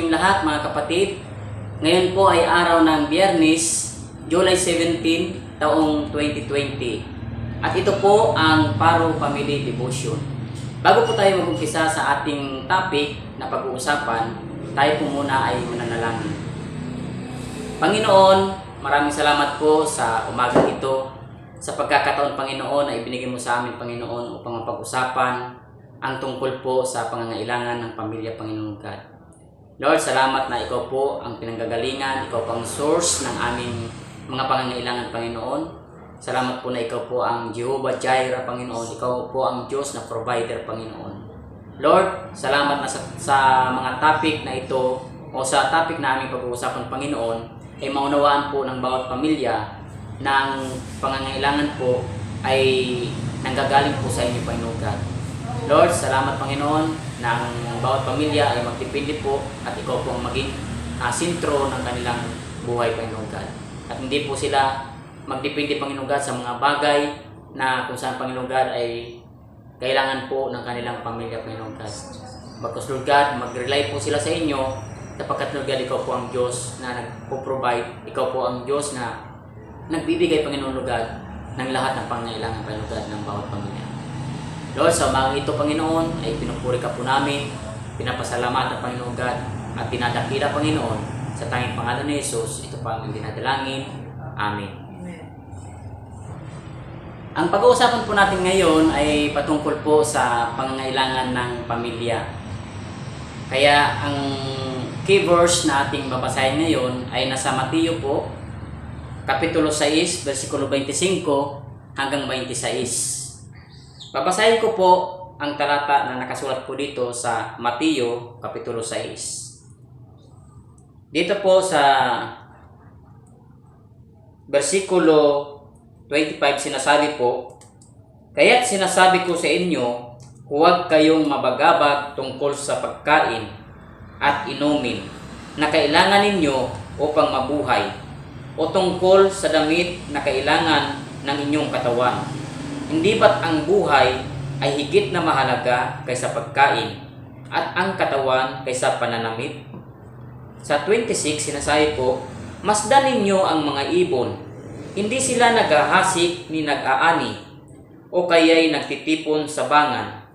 inyong lahat mga kapatid. Ngayon po ay araw ng Biyernes, July 17, taong 2020. At ito po ang Paro Family Devotion. Bago po tayo mag-umpisa sa ating topic na pag-uusapan, tayo po muna ay mananalangin. Panginoon, maraming salamat po sa umagang ito, sa pagkakataon Panginoon na ibinigay mo sa amin Panginoon upang mapag-usapan ang tungkol po sa pangangailangan ng pamilya, Panginoon God. Lord, salamat na ikaw po ang pinanggagalingan, ikaw po ang source ng aming mga pangangailangan, Panginoon. Salamat po na ikaw po ang Jehovah Jireh, Panginoon. Ikaw po ang Diyos na provider, Panginoon. Lord, salamat na sa mga topic na ito o sa topic na aming pag-uusapan, Panginoon, ay maunawaan po ng bawat pamilya ng pangangailangan po ay nanggagaling po sa inyo, Panginoon God. Lord, salamat Panginoon na ang bawat pamilya ay magdepende po at ikaw po ang maging sentro ng kanilang buhay, Panginoon God. At hindi po sila magdepende, Panginoon God, sa mga bagay na kung saan, Panginoon God, ay kailangan po ng kanilang pamilya, Panginoon God. Bagkus, Lord God, mag-rely po sila sa inyo sapagkat, Lord God, ikaw po ang Diyos na nagpo-provide. Ikaw po ang Diyos na nagbibigay, Panginoon Lord God, ng lahat ng pangangailangan, Panginoon God, ng bawat pamilya. Lord, sa umagang ito, Panginoon, ay pinupuri ka po namin, pinapasalamatan, Panginoon God, at dinadakila, Panginoon, sa tanging pangalan ni Jesus. Ito pa ang dinadalangin. Amen. Amen. Ang pag-uusapan po natin ngayon ay patungkol po sa pangangailangan ng pamilya. Kaya ang key verse na ating babasahin ngayon ay nasa Mateo po, Kapitulo 6, versikulo 25 hanggang 26. Babasahin ko po ang talata na nakasulat po dito sa Mateo, Kapitulo 6. Dito po sa versikulo 25 sinasabi po, "Kaya't sinasabi ko sa inyo, huwag kayong mabagabag tungkol sa pagkain at inumin na kailangan ninyo upang mabuhay, o tungkol sa damit na kailangan ng inyong katawan. Hindi ba't ang buhay ay higit na mahalaga kaysa pagkain at ang katawan kaysa pananamit?" Sa 26 sinasabi po, "Masdan ninyo ang mga ibon. Hindi sila naghahasik ni nag-aani o kaya'y nagtitipon sa bangan.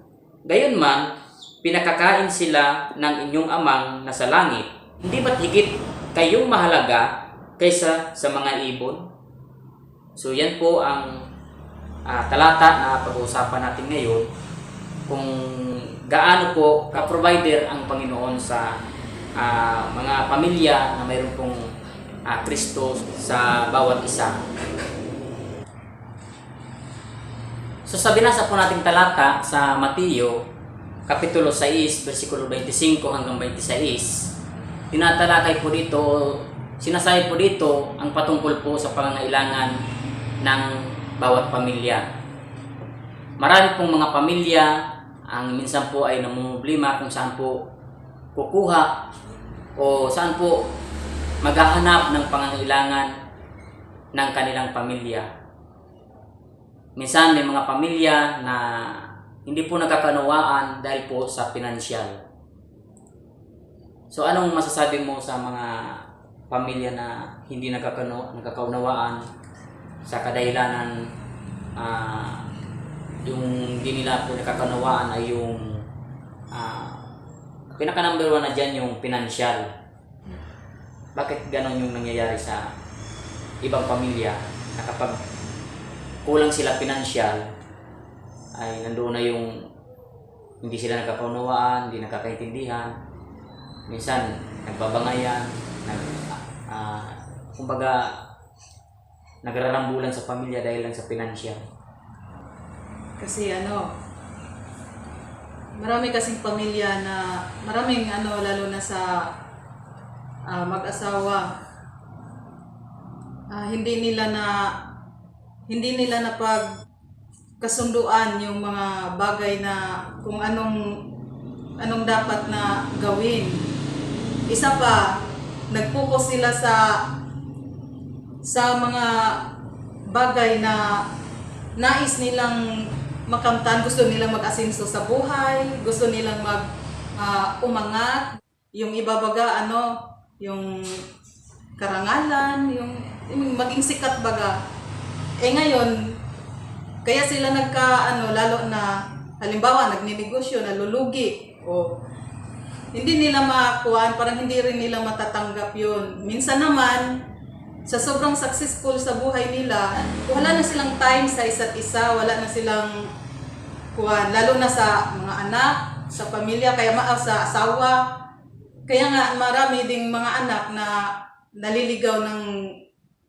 Gayunman, pinakakain sila ng inyong amang nasa langit. Hindi ba't higit kayong mahalaga kaysa sa mga ibon?" So yan po ang talata na pag-uusapan natin ngayon, kung gaano po ka-provider ang Panginoon sa mga pamilya na mayroon pong Kristo sa bawat isa. So sa binasa po nating talata sa Mateo, Kapitulo 6, versikulo 25 hanggang 26, tinatalakay po dito, sinasabi po dito ang patungkol po sa pangangailangan ng bawat pamilya. Marami pong mga pamilya ang minsan po ay namumblema kung saan po kukuha o saan po maghahanap ng pangangailangan ng kanilang pamilya. Minsan may mga pamilya na hindi po nagkakanawaan dahil po sa pinansyal. So anong masasabi mo sa mga pamilya na hindi nagkakaunawaan sa kadahilanan yung hindi nila po nakakanawaan ay yung pinaka-number 1 na dyan yung pinansyal. Bakit ganon yung nangyayari sa ibang pamilya na kapag kulang sila pinansyal ay nandoon na yung hindi sila nagkakaunawaan, hindi nakakaintindihan, minsan nagbabangayan, kumbaga nagrarambulan sa pamilya dahil lang sa pinansyal. Kasi marami kasing pamilya na maraming lalo na sa mag-asawa, hindi nila na pagkasunduan yung mga bagay na kung anong dapat na gawin. Isa pa, nag-focus sila sa mga bagay na nais nilang makamtan, gusto nilang mag-asenso sa buhay, gusto nilang umangat. yung ibabaga yung karangalan, yung maging sikat baga. Ngayon, kaya sila lalo na halimbawa nagninegosyo, nalulugi o hindi nila makuhaan, parang hindi rin nila matatanggap yun. Minsan naman, sa sobrang successful sa buhay nila, wala na silang time sa isa't isa, wala na silang kuhaan, lalo na sa mga anak, sa pamilya, sa asawa. Kaya nga marami ding mga anak na naliligaw ng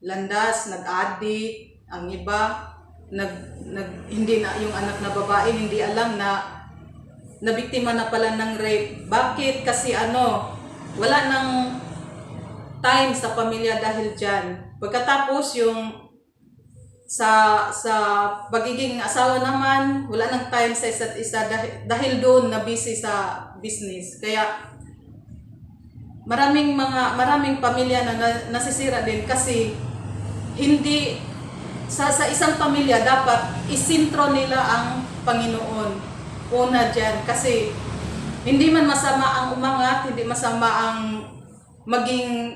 landas, nag-addict, ang iba, hindi na yung anak na babae, hindi alam na biktima na pala ng rape. Bakit? Kasi wala nang time sa pamilya dahil dyan. Pagkatapos yung sa pagiging asawa naman, wala nang time sa isa't isa dahil doon na busy sa business. Kaya maraming pamilya na nasisira din kasi hindi sa isang pamilya dapat isintro nila ang Panginoon. Una dyan, kasi hindi man masama ang umangat, hindi masama ang maging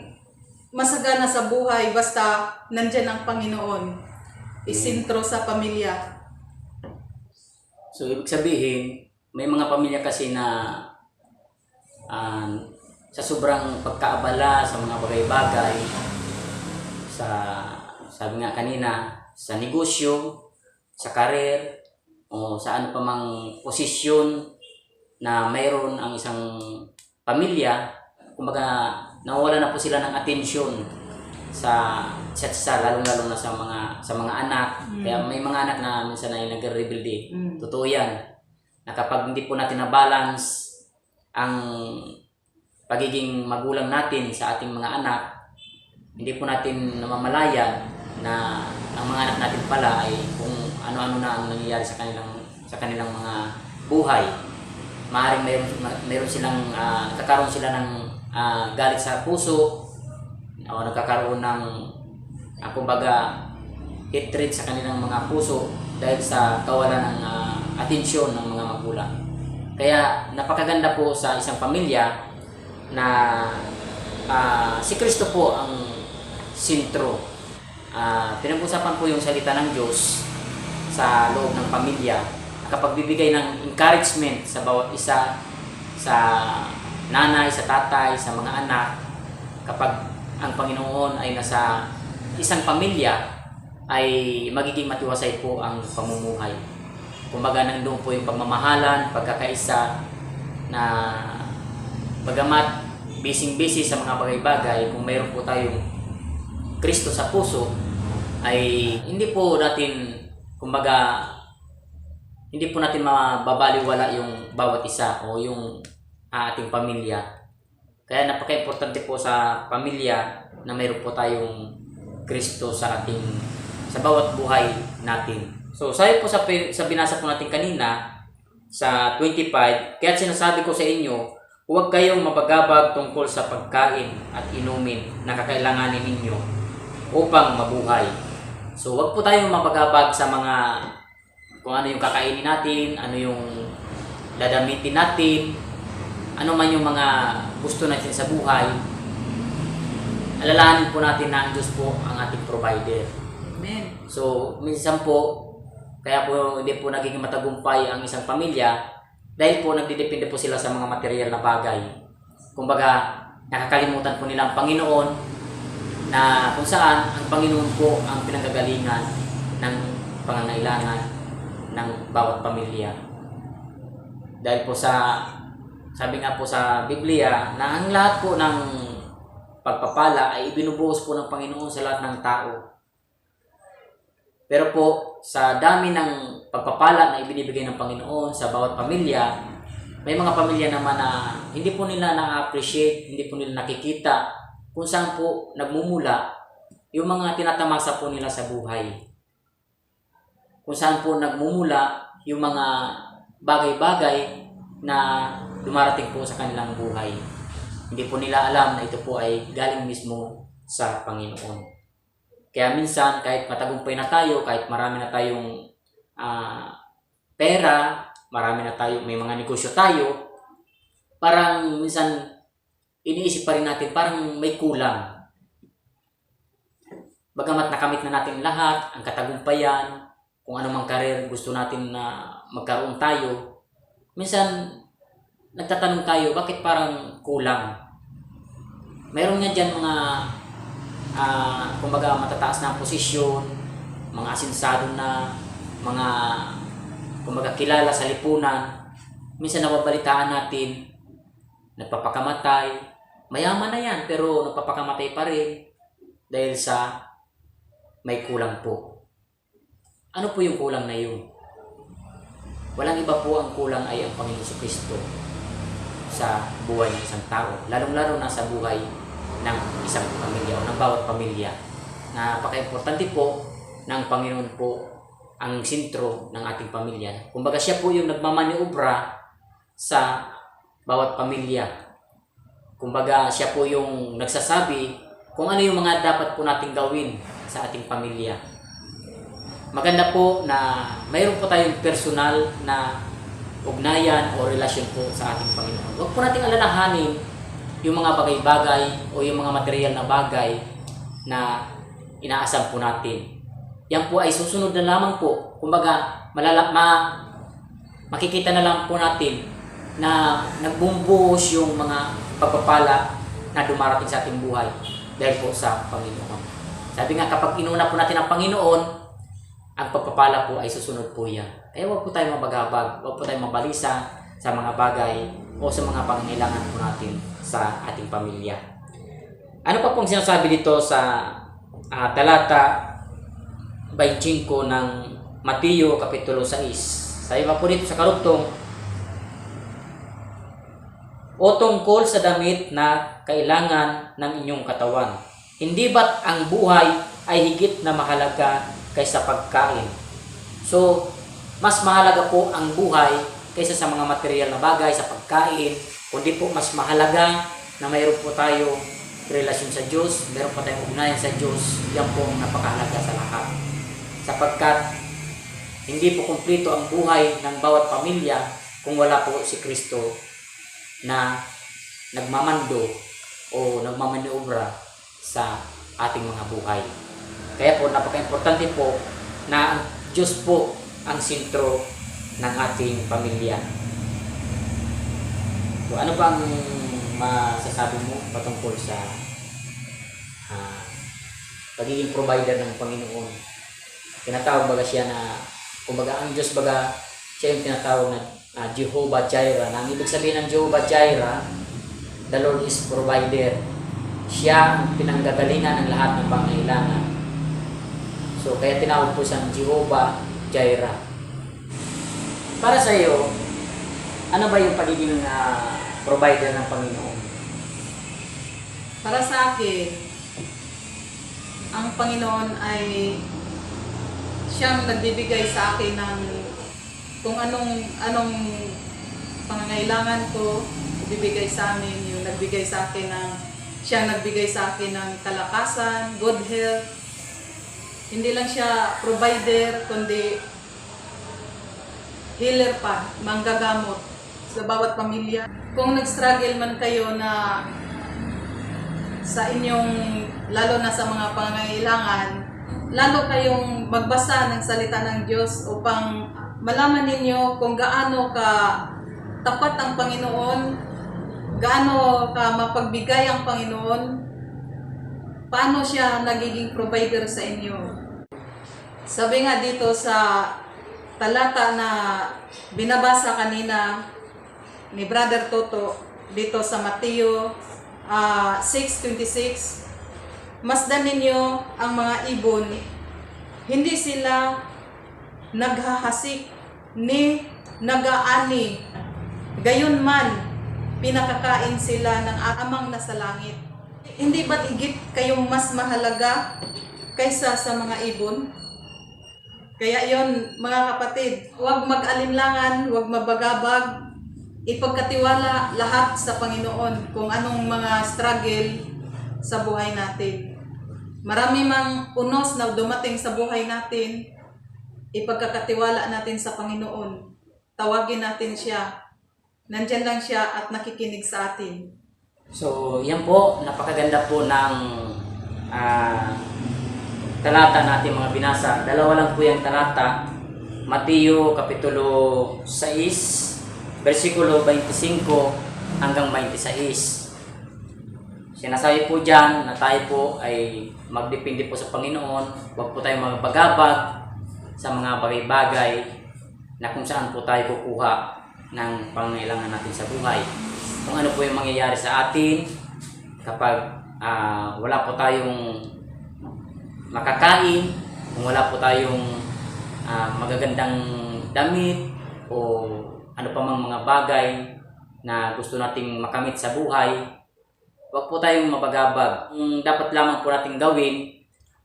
masagana sa buhay, basta nandyan ang Panginoon. Isintro sa pamilya. So, ibig sabihin, may mga pamilya kasi na sa sobrang pagkaabala sa mga bagay-bagay, sabi nga kanina, sa negosyo, sa karir, o sa ano pa mang posisyon na mayroon ang isang pamilya, kumbaga nawawala na po sila ng atensyon sa isa't isa, lalong-lalo na sa mga anak. Kaya may mga anak na minsan ay nagre-rebelde. Totoo yan. Na kapag hindi po natin na-balance ang pagiging magulang natin sa ating mga anak, hindi po natin namamalayan na ang mga anak natin pala ay kung ano-ano na ang nangyayari sa kanilang mga buhay. Maaaring mayroon silang nagkakaroon sila ng galit sa puso, o nagkakaroon ng kumbaga hatred sa kanilang mga puso dahil sa kawalan ng atensyon ng mga magulang. Kaya napakaganda po sa isang pamilya na si Kristo po ang sentro. Pinag-usapan po yung salita ng Diyos sa loob ng pamilya, kapag bibigay ng encouragement sa bawat isa, sa nanay, sa tatay, sa mga anak. Kapag ang Panginoon ay nasa isang pamilya, ay magiging matiwasay po ang pamumuhay. Kumbaga nandoon po yung pagmamahalan, pagkakaisa, na bagamat busy sa mga bagay-bagay, kung mayroon po tayong Kristo sa puso, ay hindi po natin mababaliwala yung bawat isa o yung ating pamilya. Kaya napaka-importante po sa pamilya na mayroon po tayong Kristo sa bawat buhay natin. So, sabi po sa binasa po natin kanina sa 25, kaya sinasabi ko sa inyo, huwag kayong mapagabag tungkol sa pagkain at inumin na kakailanganin ninyo upang mabuhay. So, wag po tayong mapagabag sa kung ano yung kakainin natin, ano yung dadamitin natin, ano man yung mga gusto natin sa buhay. Alalahanin po natin na ang Diyos po ang ating provider. Amen. So, minsan po, kaya po hindi po nagiging matagumpay ang isang pamilya dahil po nagdidepende po sila sa mga material na bagay. Kumbaga, nakakalimutan po nila ang Panginoon, na kung saan ang Panginoon po ang pinanggagalingan ng pangangailangan ng bawat pamilya. Dahil po sabi nga po sa Biblia na ang lahat po ng pagpapala ay ibinubuhos po ng Panginoon sa lahat ng tao. Pero po sa dami ng pagpapala na ibinibigay ng Panginoon sa bawat pamilya, may mga pamilya naman na hindi po nila na-appreciate, hindi po nila nakikita kung saan po nagmumula yung mga tinatamasa po nila sa buhay. Kung saan po nagmumula yung mga bagay-bagay na dumarating po sa kanilang buhay. Hindi po nila alam na ito po ay galing mismo sa Panginoon. Kaya minsan, kahit matagumpay na tayo, kahit marami na tayong pera, may mga negosyo tayo, parang minsan iniisip pa rin natin parang may kulang. Bagamat nakamit na natin lahat, ang katagumpayan, kung ano mang karir gusto natin na magkaroon tayo, minsan nagtatanong tayo, bakit parang kulang? Mayroon nga dyan mga kumbaga matataas na posisyon, mga asinsado na, mga kumbaga kilala sa lipunan. Minsan nababalitaan natin, nagpapakamatay, mayaman na yan pero nagpapakamatay pa rin dahil sa may kulang po. Ano po yung kulang na yun? Walang iba po, ang kulang ay ang Panginoon Jesucristo sa buhay ng isang tao, lalong-lalo na sa buhay ng isang pamilya o ng bawat pamilya. Napaka-importante po ng Panginoon po ang sentro ng ating pamilya. Kumbaga siya po yung nagmamaniobra sa bawat pamilya. Kumbaga siya po yung nagsasabi kung ano yung mga dapat po nating gawin sa ating pamilya. Maganda po na mayroon po tayong personal na ugnayan o relasyon po sa ating Panginoon. Huwag po nating alalahanin yung mga bagay-bagay o yung mga material na bagay na inaasam po natin. Yan po ay susunod na lamang po. Kumbaga, makikita na lang po natin na nagbumbuhos yung mga pagpapala na dumarating sa ating buhay dahil po sa Panginoon. Sabi nga, kapag inuna po natin ang Panginoon, ang pagpapala po ay susunod po yan. Kaya huwag po tayong mabagabag, huwag po tayong mabalisa sa mga bagay o sa mga pangangailangan po natin sa ating pamilya. Ano pa pong sinasabi dito sa talata 25 ng Mateo Kapitulo 6? Sabi pa po dito sa karugtong, o tungkol sa damit na kailangan ng inyong katawan, hindi ba't ang buhay ay higit na mahalaga kaysa pagkain? So, mas mahalaga po ang buhay kaysa sa mga material na bagay, sa pagkain, kundi po mas mahalaga na mayroon po tayo relasyon sa Diyos, mayroon po tayong ugnayan sa Diyos. Yan po ang napakahalaga sa lahat. Sapagkat hindi po kumplito ang buhay ng bawat pamilya kung wala po si Kristo na nagmamando o nagmamaniobra sa ating mga buhay. Kaya po napaka-importante po na ang Diyos po ang sentro ng ating pamilya. So, ano bang masasabi mo patungkol sa pagiging provider ng Panginoon? Tinatawag baga siya na, kumbaga ang Diyos baga, siya yung tinatawag na Jehovah Jireh. Na ang ibig sabihin ng Jehovah Jireh, the Lord is provider. Siya ang pinanggagalingan ng lahat ng pangangailangan. So, kaya tinawag po siyang Jehovah Jireh. Para sa iyo, ano ba yung pagiging provider ng Panginoon? Para sa akin, ang Panginoon ay siyang nagbibigay sa akin ng kung anong pangangailangan ko, ibibigay sa amin. Yung nagbigay sa akin ng siyang nagbigay sa akin ng kalakasan, good health. Hindi lang siya provider, kundi healer pa, manggagamot sa bawat pamilya. Kung nag-struggle man kayo na sa inyong, lalo na sa mga pangangailangan, lalo kayong magbasa ng salita ng Diyos upang malaman ninyo kung gaano ka tapat ang Panginoon, gaano ka mapagbigay ang Panginoon, paano siya nagiging provider sa inyo. Sabi nga dito sa talata na binabasa kanina ni Brother Toto dito sa Mateo 6:26, masdan ninyo ang mga ibon, hindi sila naghahasik ni nagaani, gayon man pinakakain sila ng amang nasa langit. Hindi ba't higit kayong mas mahalaga kaysa sa mga ibon? Kaya yon mga kapatid, huwag mag-alinlangan, huwag mabagabag, ipagkatiwala lahat sa Panginoon kung anong mga struggle sa buhay natin. Marami mang unos na dumating sa buhay natin, ipagkakatiwala natin sa Panginoon. Tawagin natin siya. Nandyan lang siya at nakikinig sa atin. So, yan po, napakaganda po ng talata natin mga binasa. Dalawa lang po yung talata. Mateo Kapitulo 6, versikulo 25 hanggang 26. Sinasabi po dyan na tayo po ay magdepende po sa Panginoon. Huwag po tayo magpagabag sa mga bagay-bagay na kung saan po tayo kukuha ng pangangailangan natin sa buhay. Kung ano po yung mangyayari sa atin kapag wala po tayong makakain, kung wala po tayong magagandang damit o ano pa mang mga bagay na gusto nating makamit sa buhay, huwag po tayong mabagabag. Ang dapat lamang po nating gawin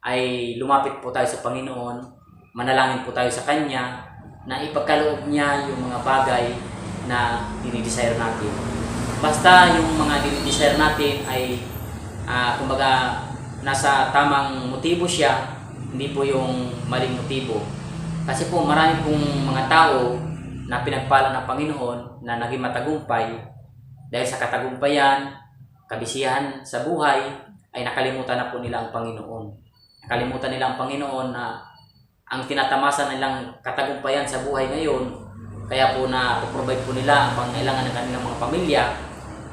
ay lumapit po tayo sa Panginoon, manalangin po tayo sa Kanya na ipagkaloob niya yung mga bagay na dinidesire natin. Basta yung mga dinidesire natin ay kumbaga nasa tamang motibo siya, hindi po yung maling motibo. Kasi po marami pong mga tao na pinagpala ng Panginoon na naging matagumpay dahil sa katagumpayan, kabisihan sa buhay ay nakalimutan na po nila ang Panginoon. Nakalimutan nila ang Panginoon na ang tinatamasa nilang katagumpayan sa buhay ngayon, kaya po na provide po nila ang pangailangan ng kanilang mga pamilya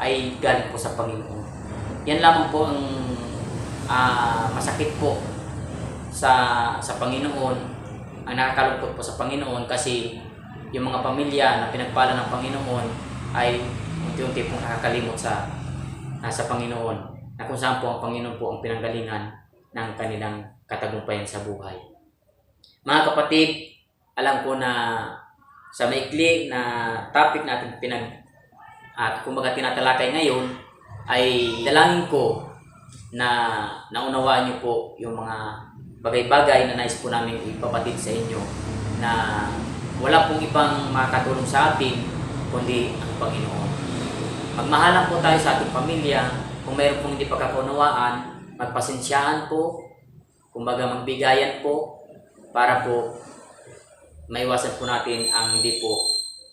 ay galing po sa Panginoon. Yan lamang po ang masakit po sa Panginoon, ang nakakalungkot po sa Panginoon, kasi yung mga pamilya na pinagpala ng Panginoon ay unti-unti pong nakakalimot sa Panginoon, na kung saan po ang Panginoon po ang pinanggalingan ng kanilang katagumpayan sa buhay. Mga kapatid, alam ko na sa maikli na topic natin kumbaga tinatalakay ngayon, ay dalangin ko na naunawaan niyo po yung mga bagay-bagay na nais po namin ipabatid sa inyo, na wala pong ibang makakatulong sa atin kundi ang Panginoon. Magmahalan po tayo sa ating pamilya. Kung mayroon pong hindi pagkakaunawaan, magpasensyahan po, kumbaga magbigayan po, para po maiwasan po natin ang hindi po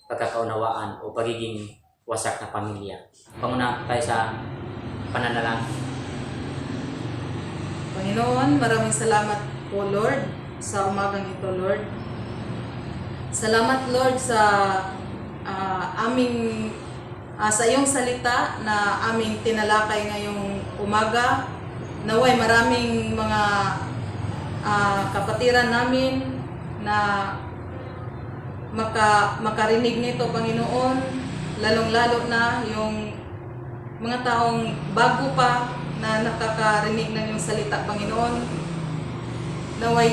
pagkakaunawaan o pagiging wasak na pamilya. Pangunahan tayo sa pananalangin. Panginoon, maraming salamat po Lord sa umagang ito Lord. Salamat Lord sa sa iyong salita na aming tinalakay ngayong umaga. Naway maraming mga kapatiran namin na makarinig nito Panginoon, lalong-lalo na yung mga taong bago pa na nakakarinig ng iyong salita Panginoon. Naway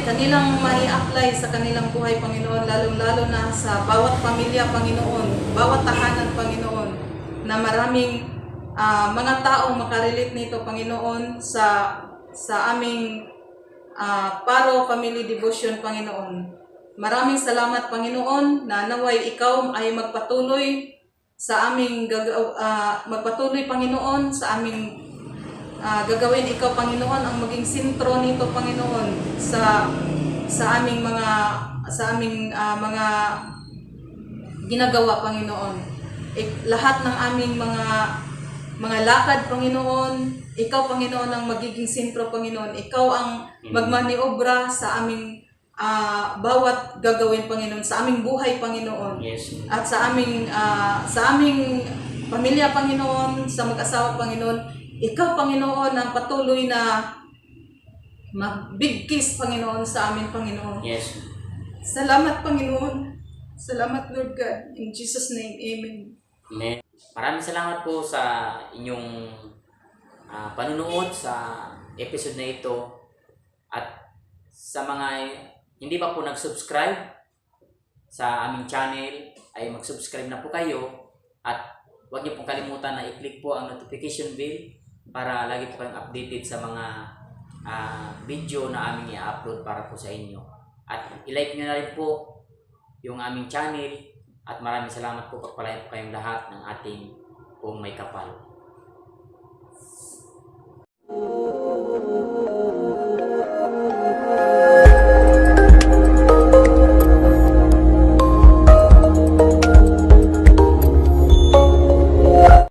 kanilang mai-apply sa kanilang buhay Panginoon, lalong-lalo na sa bawat pamilya Panginoon, bawat tahanan Panginoon, na maraming mga taong makarelate nito Panginoon sa aming Paro Family Devotion Panginoon. Maraming salamat Panginoon na naway ikaw ay magpatuloy sa aming magpatuloy Panginoon sa aming gagawin. Ikaw Panginoon ang maging sentro nito Panginoon sa aming mga ginagawa Panginoon. Lahat ng aming mga lakad Panginoon, ikaw Panginoon ang magiging sentro Panginoon. Ikaw ang magmaniobra sa aming bawat gagawin Panginoon, sa aming buhay Panginoon. Yes. At sa aming pamilya Panginoon, sa mag-asawa Panginoon, ikaw Panginoon ang patuloy na magbigkis Panginoon sa amin Panginoon. Yes. Salamat Panginoon. Salamat Lord God. In Jesus' name, Amen. Amen. Maraming salamat po sa inyong panunood sa episode na ito. At sa mga hindi pa po nag-subscribe sa aming channel, ay mag-subscribe na po kayo. At huwag niyo pong kalimutan na i-click po ang notification bell para lagi po kayong updated sa mga video na aming i-upload para po sa inyo. At i-like nyo na rin po yung aming channel. At maraming salamat po, pagpalain po kayong lahat ng ating pong may kapal.